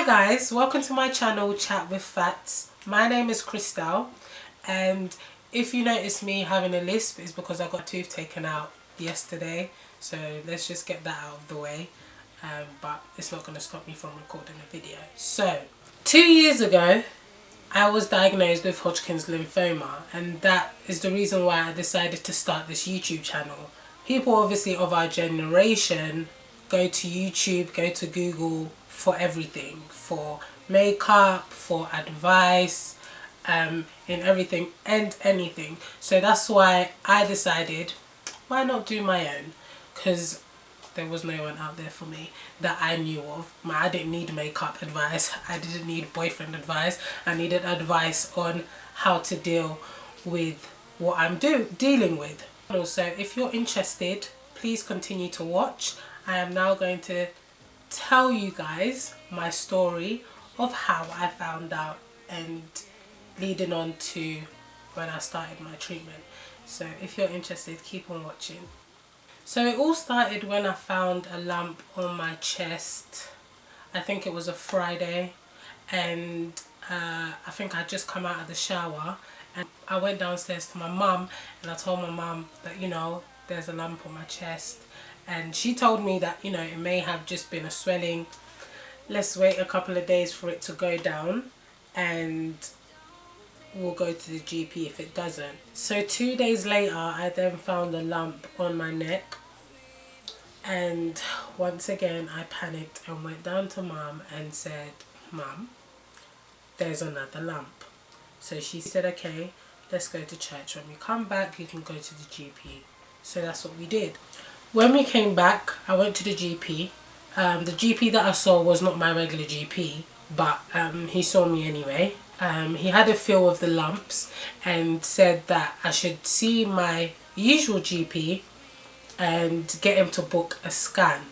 Hi guys, welcome to my channel Chat with Phats. My name is Christelle, and if you notice me having a lisp, it's because I got a tooth taken out yesterday, so let's just get that out of the way. But it's not going to stop me from recording a video. So 2 years ago I was diagnosed with Hodgkin's lymphoma, and that is the reason why I decided to start this YouTube channel. People obviously of our generation go to YouTube, go to Google for everything, for makeup, for advice, in everything and anything. So that's why I decided, why not do my own? Because there was no one out there for me that I knew of. I didn't need makeup advice, I didn't need boyfriend advice, I needed advice on how to deal with what I'm dealing with. Also, if you're interested, please continue to watch. I am now going to tell you guys my story of how I found out and leading on to when I started my treatment. So if you're interested, keep on watching. So it all started when I found a lump on my chest. I think it was a Friday, and I think I'd just come out of the shower, and I went downstairs to my mum and I told my mum that, you know, there's a lump on my chest, and she told me that, you know, it may have just been a swelling. Let's wait a couple of days for it to go down and we'll go to the GP if it doesn't. So 2 days later I then found a lump on my neck, and once again I panicked and went down to mum and said, "Mum, there's another lump." So she said, "Okay, let's go to church. When we come back you can go to the GP." So that's what we did. When we came back, I went to the GP. The GP that I saw was not my regular GP, but he saw me anyway. He had a feel of the lumps and said that I should see my usual GP and get him to book a scan.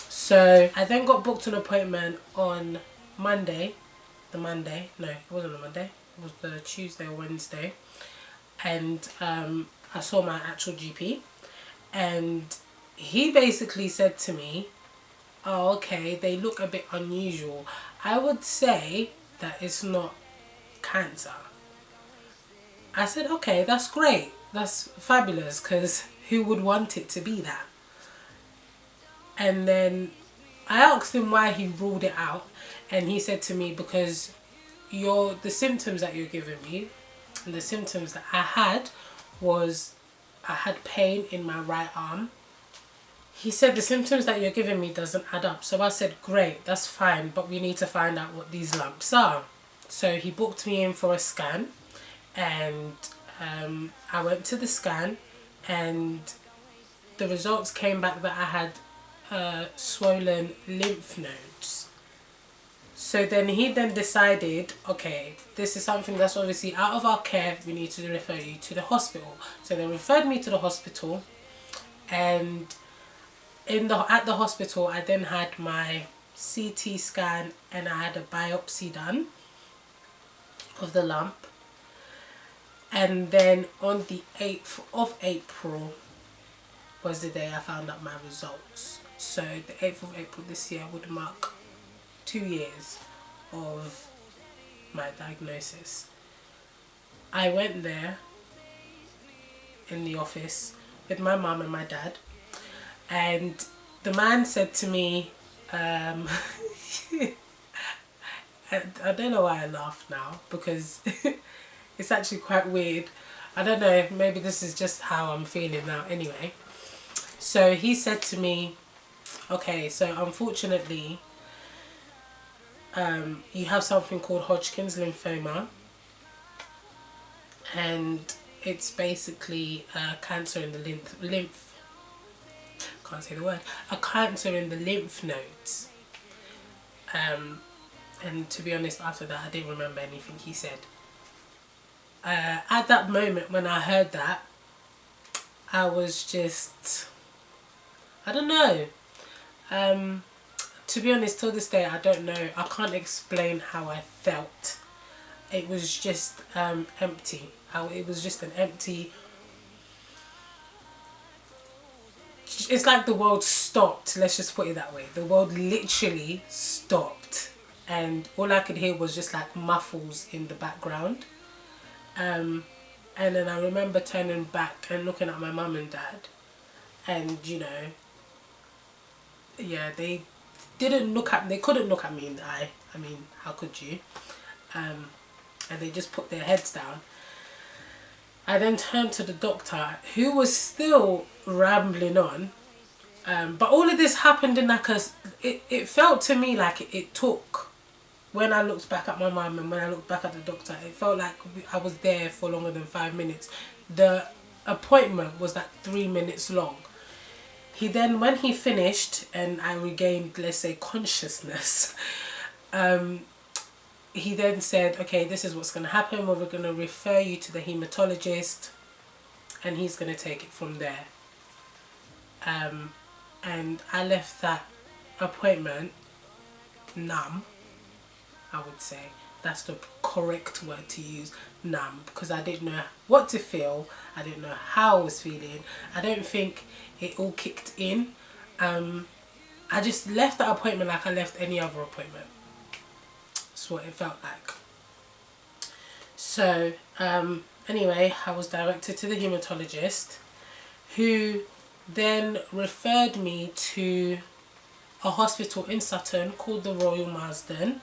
So I then got booked an appointment on Monday. No, it wasn't a Monday, it was the Tuesday or Wednesday, and I saw my actual GP, and he basically said to me, "Oh, okay, they look a bit unusual. I would say that it's not cancer." I said, "Okay, that's great, that's fabulous, because who would want it to be that?" And then I asked him why he ruled it out, and he said to me, "Because the symptoms that you're giving me," and the symptoms that I had was I had pain in my right arm. He said, "The symptoms that you're giving me doesn't add up." So I said, "Great, that's fine, but we need to find out what these lumps are." So he booked me in for a scan, and I went to the scan, and the results came back that I had swollen lymph nodes. So then he decided, okay, this is something that's obviously out of our care, we need to refer you to the hospital. So they referred me to the hospital, and at the hospital I then had my CT scan and I had a biopsy done of the lump. And then on the 8th of April was the day I found out my results. So the 8th of April this year would mark 2 years of my diagnosis. I went there in the office with my mum and my dad, and the man said to me, I don't know why I laugh now, because it's actually quite weird. I don't know, maybe this is just how I'm feeling now anyway. So he said to me, "Okay, so unfortunately you have something called Hodgkin's lymphoma, and it's basically a cancer in the a cancer in the lymph nodes." And to be honest, after that I didn't remember anything he said. At that moment when I heard that, I was just, I don't know. To be honest, till this day I don't know, I can't explain how I felt. It was just empty. It was just an empty, it's like the world stopped. Let's just put it that way. The world literally stopped, and all I could hear was just like muffles in the background. And then I remember turning back and looking at my mum and dad, and you know, yeah, they couldn't look at me in the eye. I mean, how could you? And they just put their heads down. I then turned to the doctor, who was still rambling on. But all of this happened in like it felt to me like it took, when I looked back at my mum and when I looked back at the doctor, it felt like I was there for longer than 5 minutes. The appointment was like 3 minutes long. He then, when he finished and I regained, let's say, consciousness, he then said, okay, this is what's going to happen. We're going to refer you to the hematologist and he's going to take it from there. And I left that appointment numb, I would say. That's the correct word to use, numb, because I didn't know what to feel. I didn't know how I was feeling. I don't think it all kicked in. I just left that appointment like I left any other appointment. That's what it felt like. So anyway, I was directed to the hematologist, who then referred me to a hospital in Sutton called the Royal Marsden.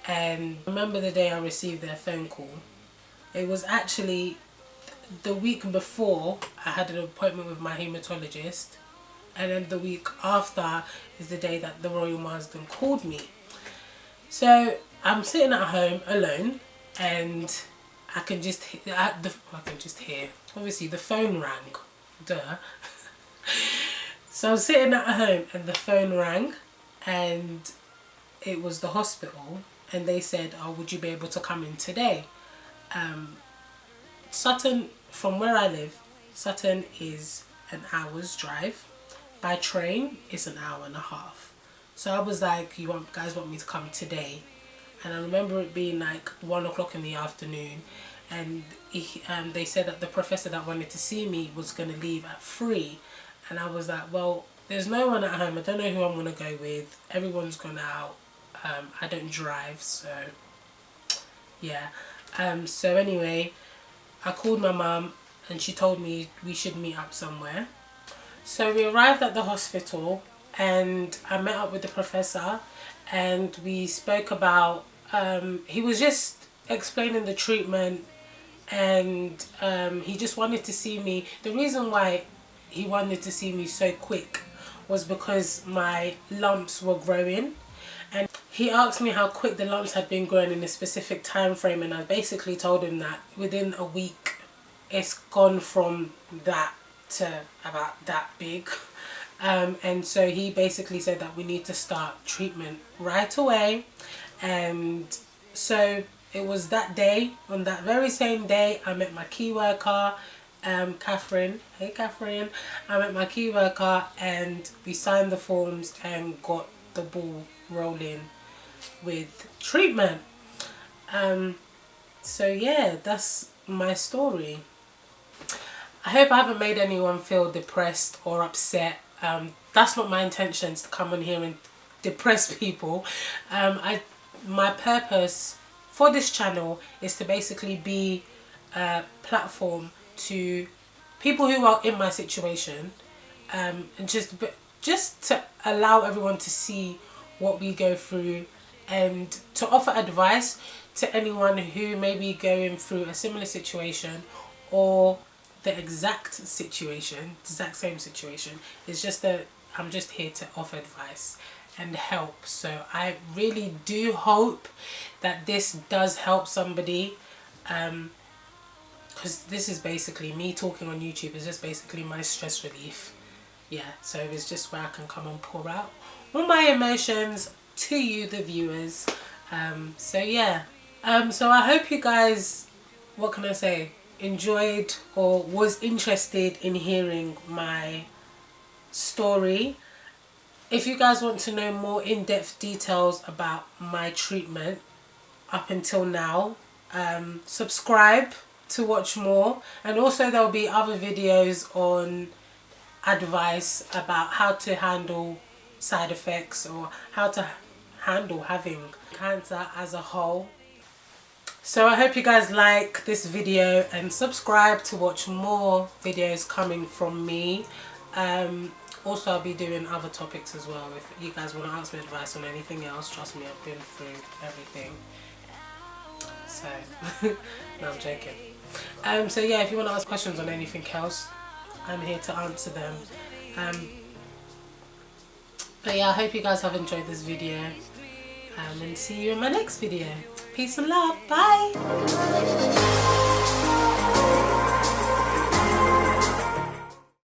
And I remember the day I received their phone call. It was actually the week before I had an appointment with my hematologist, and then the week after is the day that the Royal Marsden called me. So I'm sitting at home alone, and I can just hear, obviously the phone rang, duh. So I'm sitting at home and the phone rang, and it was the hospital, and they said, oh, would you be able to come in today? Sutton, from where I live, Sutton is an hour's drive. By train, it's an hour and a half. So I was like, guys want me to come today? And I remember it being like 1 o'clock in the afternoon, and they said that the professor that wanted to see me was going to leave at 3. And I was like, well, there's no one at home. I don't know who I'm going to go with. Everyone's gone out. I don't drive, so yeah. So anyway, I called my mum and she told me we should meet up somewhere. So we arrived at the hospital and I met up with the professor, and we spoke about, he was just explaining the treatment, and he just wanted to see me. The reason why he wanted to see me so quick was because my lumps were growing, and he asked me how quick the lumps had been growing in a specific time frame, and I basically told him that within a week it's gone from that to about that big. And so he basically said that we need to start treatment right away. And so it was that day, on that very same day, I met my key worker, Catherine. Hey Catherine. I met my key worker and we signed the forms and got the ball rolling with treatment. So yeah, that's my story. I hope I haven't made anyone feel depressed or upset. That's not my intentions, to come on here and depress people. My purpose for this channel is to basically be a platform to people who are in my situation, and just to allow everyone to see what we go through, and to offer advice to anyone who may be going through a similar situation or the exact same situation. It's just that I'm just here to offer advice and help. So I really do hope that this does help somebody, because this is basically me talking on YouTube. Is just basically my stress relief. Yeah, so it's just where I can come and pour out all my emotions to you, the viewers. So yeah, so I hope you guys, what can I say, enjoyed or was interested in hearing my story. If you guys want to know more in-depth details about my treatment up until now, subscribe to watch more. And also there'll be other videos on advice about how to handle side effects or how to handle having cancer as a whole. So I hope you guys like this video and subscribe to watch more videos coming from me. Also, I'll be doing other topics as well. If you guys want to ask me advice on anything else, trust me, I've been through everything. So, no, I'm joking. So yeah, if you want to ask questions on anything else, I'm here to answer them. But yeah, I hope you guys have enjoyed this video. And see you in my next video. Peace and love. Bye.